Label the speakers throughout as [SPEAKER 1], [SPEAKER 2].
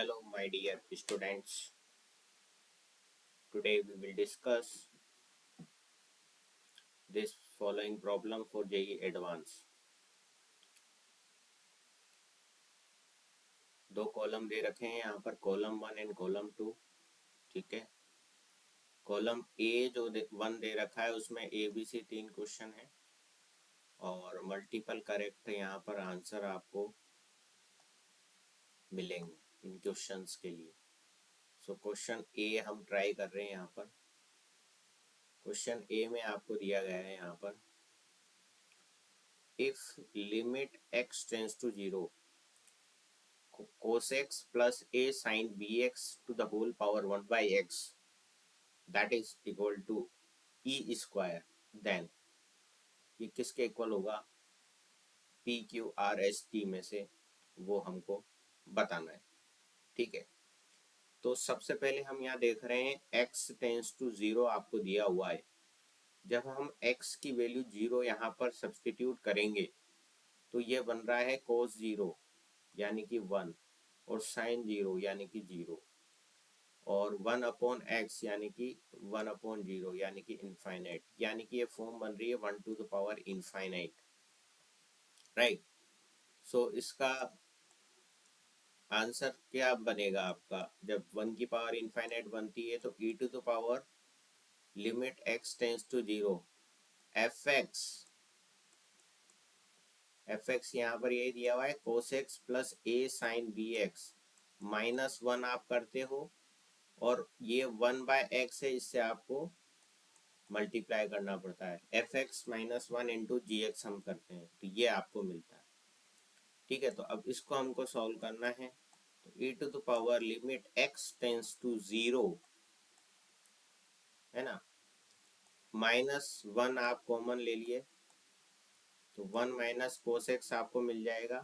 [SPEAKER 1] Hello, my dear students. Today we will discuss this following problem for JEE Advance. दो column दे रखे हैं यहाँ पर, कॉलम 1 एंड कॉलम 2. ठीक है. कॉलम ए जो 1 दे रखा है उसमें ABC 3 क्वेश्चन है और मल्टीपल करेक्ट यहाँ पर आंसर आपको मिलेंगे इन क्वेश्चंस के लिए. सो क्वेश्चन ए हम ट्राई कर रहे हैं यहाँ पर. क्वेश्चन ए में आपको दिया गया है यहाँ पर, if limit x tends to 0 cos x plus a sin bx to the whole power 1 by x that is equal to e square, then ये किसके इक्वल होगा? p q r s t में से वो हमको बताना है. ठीक है. तो सबसे पहले हम यहाँ देख रहे हैं x टेंड्स टू 0 आपको दिया हुआ है. जब हम x की वैल्यू 0 यहाँ पर सब्सटीट्यूट करेंगे तो ये बन रहा है cos 0 यानी कि 1 और साइन 0 यानी कि 0 और 1/x यानी कि 1/0 यानी कि इनफाइनाइट, यानी कि ये फॉर्म बन रही है 1 to the power infinite. Right. So इसका आंसर क्या बनेगा आपका? जब 1 की पावर इनफाइनाइट बनती है तो e to the power limit x tends to 0 fx यहाँ पर यही दिया हुआ है cos x plus a sin bx -1 आप करते हो और ये 1 बाय x है, इससे आपको मल्टीप्लाई करना पड़ता है. fx -1 इंटू जी एक्स हम करते हैं तो ये आपको मिलता है. ठीक है. तो अब इसको हमको सॉल्व करना है. तो e to the power limit x tends to 0 है ना, -1 आप कॉमन ले लिए तो 1 माइनस कोस एक्स आपको मिल जाएगा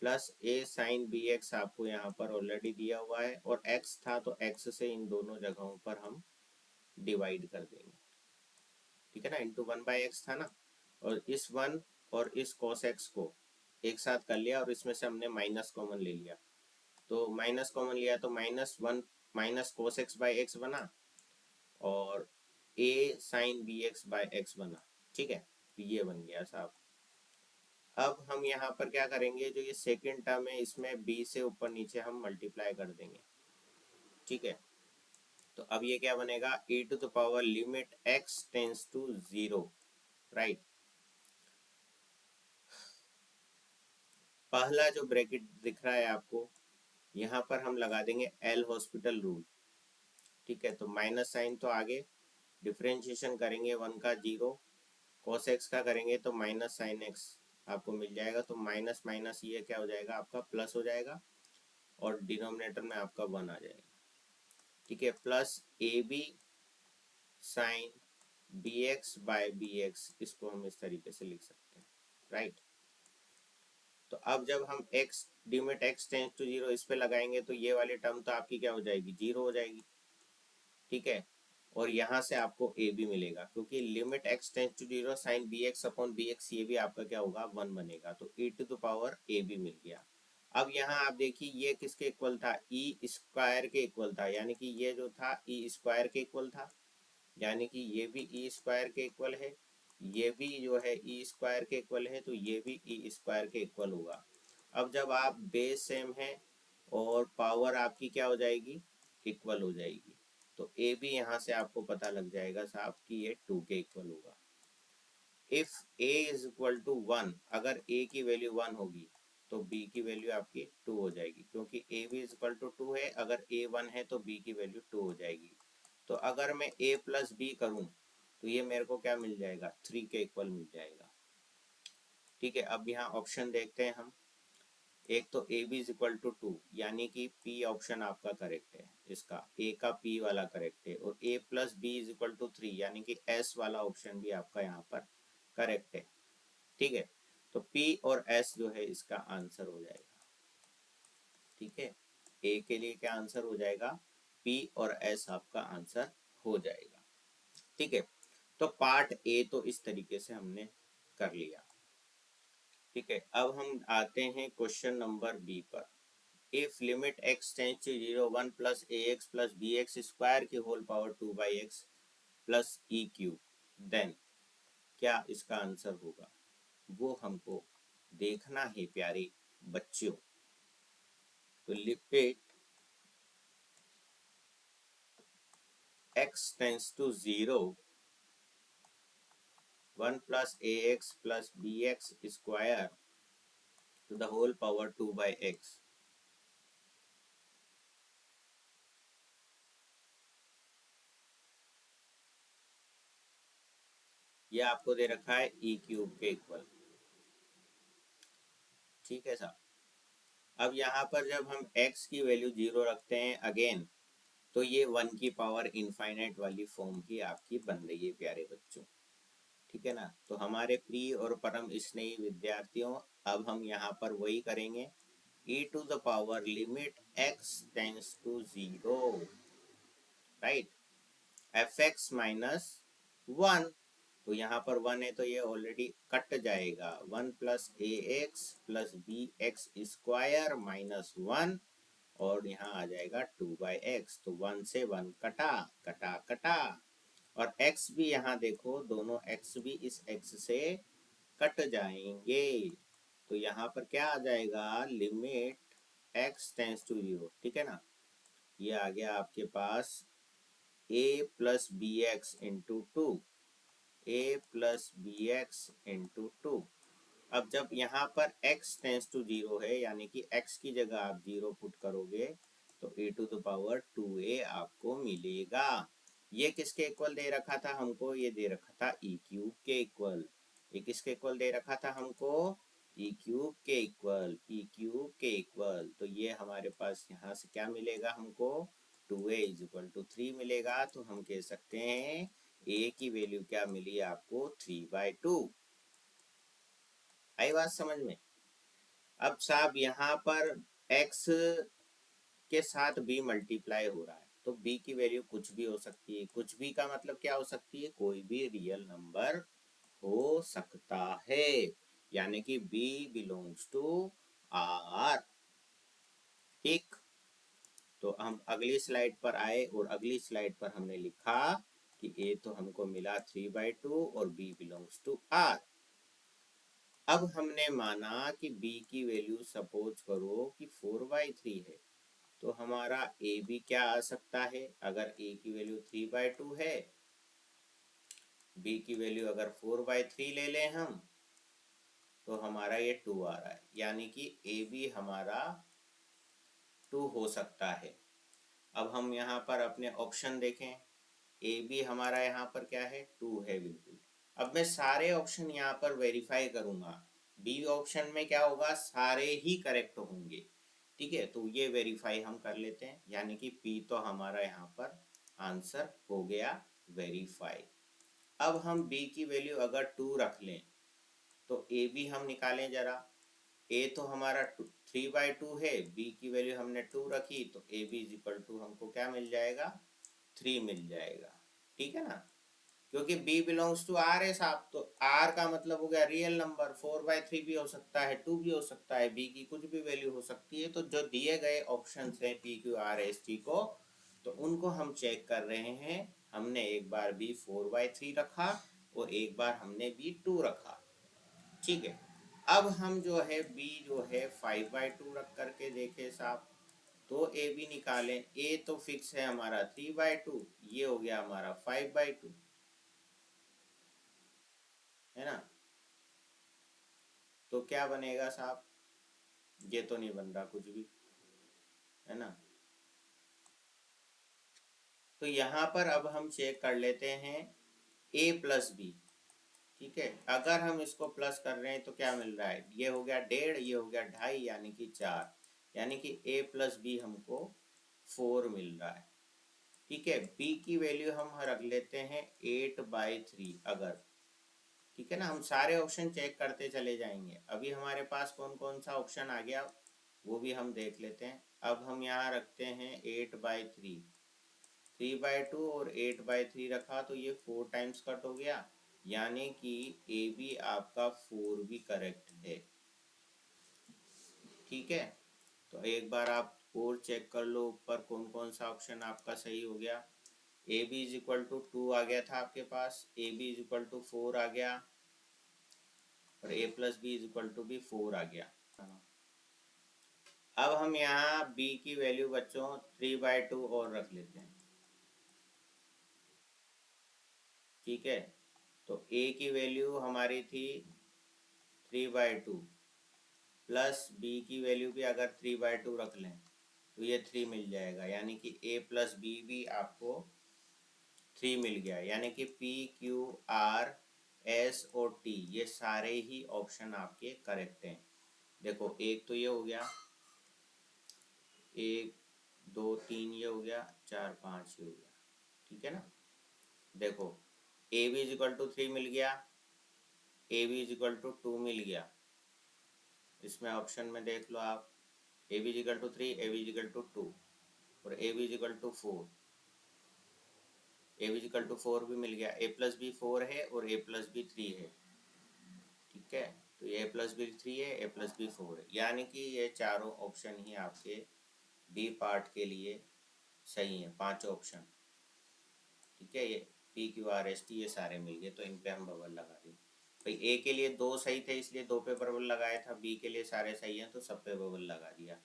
[SPEAKER 1] प्लस a साइन bx आपको यहाँ पर ऑलरेडी दिया हुआ है और x था तो x से इन दोनों जगहों पर हम डिवाइड कर देंगे. ठीक है ना, इंटू 1 बाई एक्स था ना, और इस 1 और इस cos x को एक साथ कर लिया और इसमें से हमने माइनस कॉमन ले लिया. तो माइनस कॉमन लिया तो -1 minus cos x by x बना और a sine bx by x बना. ठीक है. तो ये बन गया साहब. अब हम यहाँ पर क्या करेंगे, जो ये सेकेंड टर्म है इसमें b से ऊपर नीचे हम मल्टीप्लाई कर देंगे. ठीक है. तो अब ये क्या बनेगा, e to the power limit x tends to 0. Right. पहला जो ब्रैकेट दिख रहा है आपको यहाँ पर हम लगा देंगे एल हॉस्पिटल रूल. ठीक है. तो माइनस साइन तो आगे डिफरेंशिएशन करेंगे 1 का 0, cos x का करेंगे तो माइनस साइन x आपको मिल जाएगा. तो माइनस माइनस ये क्या हो जाएगा आपका प्लस हो जाएगा और डिनोमिनेटर में आपका 1 आ जाएगा. ठीक है. Plus a b sine b x by b x, इसको हम इस तरीके से लिख सकते हैं. राइट. तो अब जब हम x limit x tends to 0 इस पे लगाएंगे तो ये वाली टर्म तो आपकी क्या हो जाएगी, 0 हो जाएगी. ठीक है. और यहाँ से आपको a भी मिलेगा क्योंकि limit x tends to 0 sine b x upon b x, ये भी आपका क्या होगा 1 बनेगा. तो e to the power a भी मिल गया. अब यहाँ आप देखिए ये किसके इक्वल था, e स्क्वायर के इक्वल था, यानी कि ये जो था e स्क्वायर के इक्वल था, यानी कि ये भी e स्क्वायर के इक्वल है, ये भी जो है e स्क्वायर के इक्वल है, तो ये भी e स्क्वायर के इक्वल होगा. अब जब आप बेस सेम है और पावर आपकी क्या हो जाएगी, इक्वल हो जाएगी, तो a भी यहाँ से आपको पता लग जाएगा साहब कि ये 2 के इक्वल होगा. If a is equal to 1, अगर a की वैल्यू 1 होगी तो b की वैल्यू आपकी 2 हो जाएगी, क्योंकि a भी इज इक्वल टू 2 है. अगर a 1 है तो b की वैल्यू 2 हो जाएगी. तो अगर मैं a प्लस b करूँ तो ये मेरे को क्या मिल जाएगा, 3 के इक्वल मिल जाएगा. ठीक है. अब यहाँ ऑप्शन देखते हैं हम. एक तो a B is equal to 2, यानी कि पी ऑप्शन आपका करेक्ट है, इसका ए का पी वाला करेक्ट है. और A plus B is equal to 3, यानी कि एस वाला ऑप्शन भी आपका यहाँ पर करेक्ट है. ठीक है. तो पी और एस जो है इसका आंसर हो जाएगा. ठीक है. ए के लिए क्या आंसर हो जाएगा, पी और एस आपका आंसर हो जाएगा. ठीक है. तो पार्ट ए तो इस तरीके से हमने कर लिया. ठीक है. अब हम आते हैं क्वेश्चन नंबर बी पर. If limit x tends to 0 1 plus A x plus B x square की whole power 2/x plus E cube, then क्या इसका आंसर होगा वो हमको देखना है प्यारे बच्चों। तो limit x tends to 0 1 plus A x plus B x square to the whole power 2/x, ये आपको दे रखा है ई क्यूब के इक्वल। ठीक है साहब। अब यहाँ पर जब हम x की वैल्यू 0 रखते हैं अगेन, तो ये 1 की पावर इनफाइनाइट वाली फॉर्म ही आपकी बन रही है प्यारे बच्चों। ठीक है ना। तो हमारे प्रिय और परम स्नेही विद्यार्थियों, अब हम यहाँ पर वही करेंगे, e to the power limit x tends to 0, right, f x minus 1। तो यहाँ पर 1 है तो ये ऑलरेडी कट जाएगा, 1 प्लस ए x plus B x square minus 1, और यहाँ आ जाएगा 2/x। तो 1 से 1 कटा कटा कटा, और x भी यहाँ देखो, दोनों x भी इस x से कट जाएंगे। तो यहाँ पर क्या आ जाएगा, लिमिट x टेंस टू 0। ठीक है ना। ये आ गया आपके पास a plus B x into 2, a plus B x into 2। अब जब यहाँ पर x टेंस टू 0 है, यानी कि x की जगह आप 0 पुट करोगे, तो e to the power 2a आपको मिलेगा। ये किसके इक्वल दे रखा था हमको, ये दे रखा था e क्यूब के इक्वल। ये किसके इक्वल दे रखा था हमको, e क्यूब के इक्वल, e क्यूब के इक्वल। तो ये हमारे पास यहाँ से क्या मिलेगा हमको, 2a इज इक्वल टू 3 मिलेगा। तो हम कह सकते हैं a की वैल्यू क्या मिली आपको, 3/2। आई बात समझ में। अब साहब यहाँ पर x के साथ b मल्टीप्लाई हो रहा है, तो b की वैल्यू कुछ भी हो सकती है। कुछ भी का मतलब क्या हो सकती है, कोई भी रियल नंबर हो सकता है, यानी कि b बिलोंग्स टू r। ठीक। तो हम अगली स्लाइड पर आए, और अगली स्लाइड पर हमने लिखा कि a तो हमको मिला 3/2 और b बिलोंग्स टू r। अब हमने माना कि b की वैल्यू सपोज करो कि 4/3 है, तो हमारा a भी क्या आ सकता है, अगर a की वैल्यू 3/2 है, b की वैल्यू अगर 4/3 ले लें हम, तो हमारा ये 2 आ रहा है, यानी कि a भी हमारा 2 हो सकता है। अब हम यहाँ पर अपने ऑप्शन देखें, ए बी हमारा यहाँ पर क्या है, 2 है बिल्कुल। अब मैं सारे ऑप्शन यहाँ पर वेरीफाई करूंगा, बी ऑप्शन में क्या होगा, सारे ही करेक्ट होंगे। ठीक है, तो ये वेरीफाई हम कर लेते हैं, यानी कि पी तो हमारा यहाँ पर आंसर हो गया वेरीफाई। अब हम बी की वैल्यू अगर 2 रख लें, तो ए बी हम निकालें जरा। ए तो हमारा 3/2 है, बी की वैल्यू हमने 2 रखी, तो a B is equal to हमको क्या मिल जाएगा, 3 मिल जाएगा। ठीक है ना, क्योंकि b बिलोंग्स टू r है साहब, तो r का मतलब हो गया रियल नंबर। 4/3 भी हो सकता है, 2 भी हो सकता है, b की कुछ भी वैल्यू हो सकती है। तो जो दिए गए ऑप्शन हैं p q r s t को, तो उनको हम चेक कर रहे हैं। हमने एक बार b 4/3 रखा, और एक बार हमने b 2 रखा। ठीक है। अब हम जो है b जो है 5/2 रख करके देखे साहब, तो ए भी निकालें। ए तो फिक्स है हमारा 3/2, ये हो गया हमारा 5/2, है ना। तो क्या बनेगा साहब, ये तो नहीं बन रहा कुछ भी, है ना। तो यहाँ पर अब हम चेक कर लेते हैं a प्लस बी। ठीक है, अगर हम इसको प्लस कर रहे हैं तो क्या मिल रहा है, ये हो गया 1.5, ये हो गया 2.5, यानी कि 4, यानी कि a प्लस बी हमको 4 मिल रहा है। ठीक है, b की वैल्यू हम रख लेते हैं 8/3 अगर। ठीक है ना, हम सारे ऑप्शन चेक करते चले जाएंगे। अभी हमारे पास कौन कौन सा ऑप्शन आ गया वो भी हम देख लेते हैं। अब हम यहाँ रखते हैं 8/3, 3/2 और 8/3 रखा, तो ये 4 टाइम्स कट हो गया, यानी कि ए बी आपका 4 भी करेक्ट है। ठीक है, तो एक बार आप और चेक कर लो ऊपर कौन कौन सा ऑप्शन आपका सही हो गया। A B is equal to 2 आ गया था आपके पास, A B is equal to 4 आ गया, और A plus B is equal to भी 4 आ गया। अब हम यहाँ b की वैल्यू बच्चों 3/2 और रख लेते हैं। ठीक है, तो a की वैल्यू हमारी थी 3/2 प्लस b की वैल्यू भी अगर 3/2 रख लें तो ये 3 मिल जाएगा, यानी कि a प्लस बी भी आपको 3 मिल गया। यानी कि p q r s और t ये सारे ही ऑप्शन आपके करेक्ट हैं। देखो एक तो ये हो गया, 1 2 3 ये हो गया, 4 5 ये हो गया। ठीक है ना, देखो a B is equal to 3 मिल गया, A B is equal to 2 मिल गया। इसमें ऑप्शन में देख लो आप, a B is equal to 3, a B is equal to 2 और a B is equal to 4। A B is equal to 4 भी मिल गया, ए प्लस बी 4 है और ए प्लस बी 3 है। ठीक है, तो ये ए प्लस बी 3 है, ए प्लस बी 4 है, यानी कि ये चारों ऑप्शन ही आपके डी पार्ट के लिए सही है, 5 ऑप्शन। ठीक है, ये P Q R S T ये सारे मिल गए, तो इन पे हम बबल लगा दें। भाई ए के लिए 2 सही थे इसलिए 2 पे बबल लगाया था, बी के लिए सारे सही हैं तो सब पे बबल लगा दिया।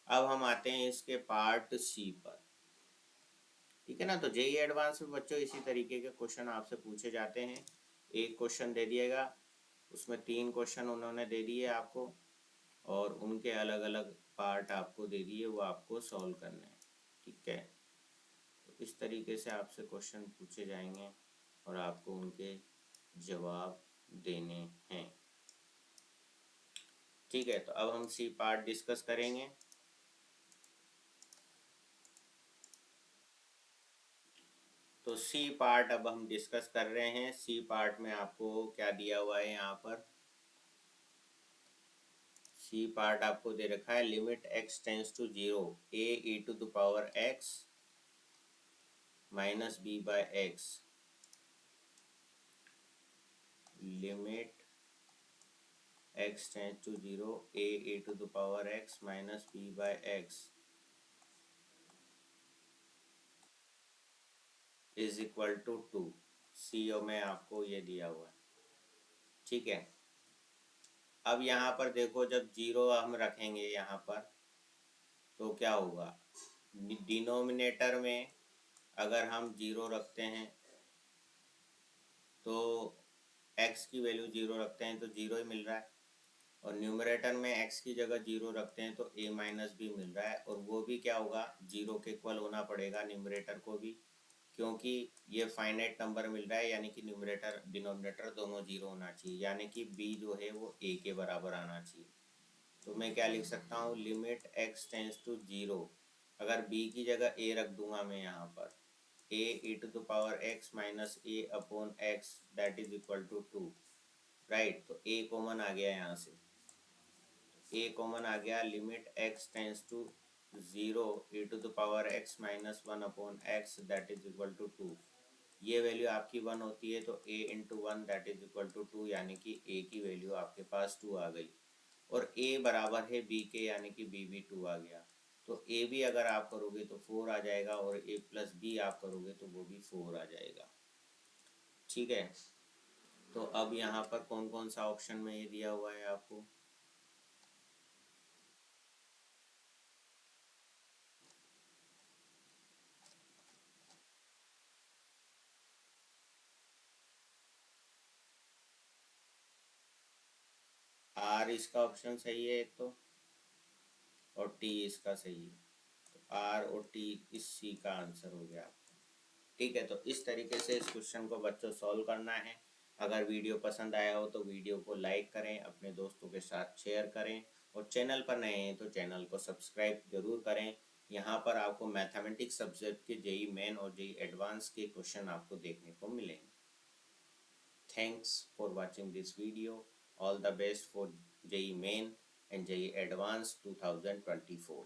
[SPEAKER 1] अब हम आते हैं इसके पार्ट सी पर। ठीक है ना, तो जेई एडवांस में बच्चों इसी तरीके के क्वेश्चन आपसे पूछे जाते हैं। एक क्वेश्चन दे दिएगा, उसमें 3 क्वेश्चन उन्होंने दे दिए आपको, और उनके अलग अलग पार्ट आपको दे दिए, वो आपको सॉल्व करने हैं। ठीक है, तो इस तरीके से आपसे क्वेश्चन पूछे जाएंगे और आपको उनके जवाब देने हैं। ठीक है, तो अब हम सी पार्ट डिस्कस करेंगे। तो सी पार्ट अब हम डिस्कस कर रहे हैं। सी पार्ट में आपको क्या दिया हुआ है, यहाँ पर सी पार्ट आपको दे रखा है, limit x tends to 0 a e to the power x minus b by x, limit x tends to 0 a e to the power x minus b by x is equal to 2। सीओ में आपको ये दिया हुआ है। ठीक है, अब यहाँ पर देखो, जब 0 हम रखेंगे यहाँ पर तो क्या होगा, डिनोमिनेटर में अगर हम 0 रखते हैं तो x की वैल्यू 0 रखते हैं तो 0 ही मिल रहा है, और न्यूमरेटर में x की जगह 0 रखते हैं तो a माइनस बी मिल रहा है, और वो भी क्या होगा, 0 के इक्वल होना पड़ेगा न्यूमरेटर को भी, क्योंकि ये फाइनाइट नंबर मिल रहा है, यानी कि न्यूमरेटर डिनोमिनेटर दोनों 0 होना चाहिए, यानी कि b जो है वो a के बराबर आना चाहिए। तो मैं क्या लिख सकता हूँ, लिमिट x टेंस टू 0, अगर b की जगह a रख दूंगा मैं यहाँ पर, a e to the power x minus a upon x that is equal to 2, right. तो a कॉमन आ गया यहाँ से, a कॉमन आ गया, limit x tends to 0 e to the power x minus 1 upon x that is equal to 2। ये value आपकी 1 होती है तो a into 1 that is equal to 2, यानी कि a की वैल्यू आपके पास 2 आ गई, और a बराबर है b के, यानी कि b भी 2 आ गया। तो a भी अगर आप करोगे तो 4 आ जाएगा, और a प्लस b आप करोगे तो वो भी 4 आ जाएगा। ठीक है, तो अब यहाँ पर कौन कौन सा ऑप्शन में ये दिया हुआ है आपको, आर इसका ऑप्शन सही है एक तो, और टी इसका सही है, तो आर और टी इस सी का आंसर हो गया। ठीक है, तो इस तरीके से इस क्वेश्चन को बच्चों सॉल्व करना है। अगर वीडियो पसंद आया हो तो वीडियो को लाइक करें, अपने दोस्तों के साथ शेयर करें, और चैनल पर नए हैं तो चैनल को सब्सक्राइब जरूर करें। यहाँ पर आपको मैथमेटिक्स सब्जेक्ट के जेई मेन और जेई एडवांस के क्वेश्चन आपको देखने को मिलेंगे। Thanks for watching this video. All the best for JEE Main and JEE Advanced 2024.